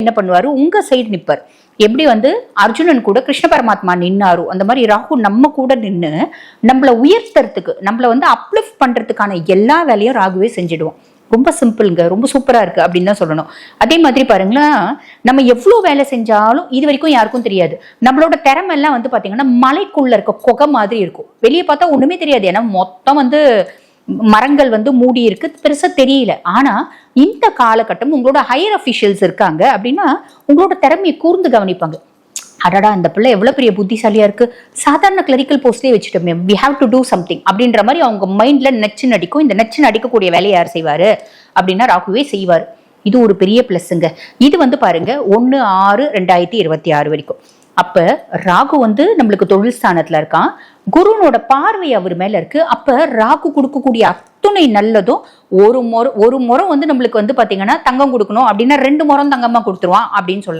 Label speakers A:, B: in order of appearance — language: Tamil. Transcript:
A: என்ன பண்ணுவாரு, உங்க சைடு நிப்பார். எப்படி வந்து அர்ஜுனன் கூட கிருஷ்ண பரமாத்மா நின்னாரு, அந்த மாதிரி ராகு நம்ம கூட நின்று நம்மள உயர்த்துறதுக்கு, நம்மள வந்து அப்லிஃப்ட் பண்றதுக்கான எல்லா வேலையும் ராகுவே செஞ்சிடுவோம். ரொம்ப சிம்பிள்ங்க, ரொம்ப சூப்பரா இருக்கு அப்படின்னு தான் சொல்லணும். அதே மாதிரி பாருங்களேன், நம்ம எவ்வளவு வேலை செஞ்சாலும் இது வரைக்கும் யாருக்கும் தெரியாது. நம்மளோட திறமை எல்லாம் வந்து பாத்தீங்கன்னா மலைக்குள்ள இருக்க குகை மாதிரி இருக்கும். வெளியே பார்த்தா ஒண்ணுமே தெரியாது, ஏன்னா மொத்தம் வந்து மரங்கள் வந்து மூடி இருக்கு, பெருசா தெரியல. ஆனா இந்த காலகட்டம் உங்களோட ஹையர் அபிஷியல்ஸ் இருக்காங்க அப்படின்னா உங்களோட திறமையை கூர்ந்து கவனிப்பாங்க. அடடா, அந்த பிள்ளை எவ்வளவு பெரிய புத்திசாலியா இருக்கு, சாதாரண கிளரிக்கல் போஸ்ட்லயே வச்சுட்டோமே, we have to do something அப்படின்ற மாதிரி அவங்க மைண்ட்ல நச்சு நடிக்கும். இந்த நச்சு நடிக்கக்கூடிய வேலையை யார் செய்வாரு அப்படின்னா ராகுவே செய்வார். இது ஒரு பெரிய பிளஸ்ங்க. இது வந்து பாருங்க 1/6/2026 வரைக்கும். அப்ப ராகு வந்து நம்மளுக்கு தொழில் ஸ்தானத்துல இருக்கான், குருனோட பார்வை அவர் மேல இருக்கு. அப்ப ராகு கொடுக்கக்கூடிய அத்துணை நல்லதும் ஒரு முறை வந்து நம்மளுக்கு வந்து பாத்தீங்கன்னா தங்கம் கொடுக்கணும் அப்படின்னா 2 முறம் தங்கமா கொடுத்துருவான் அப்படின்னு சொல்லலாம்.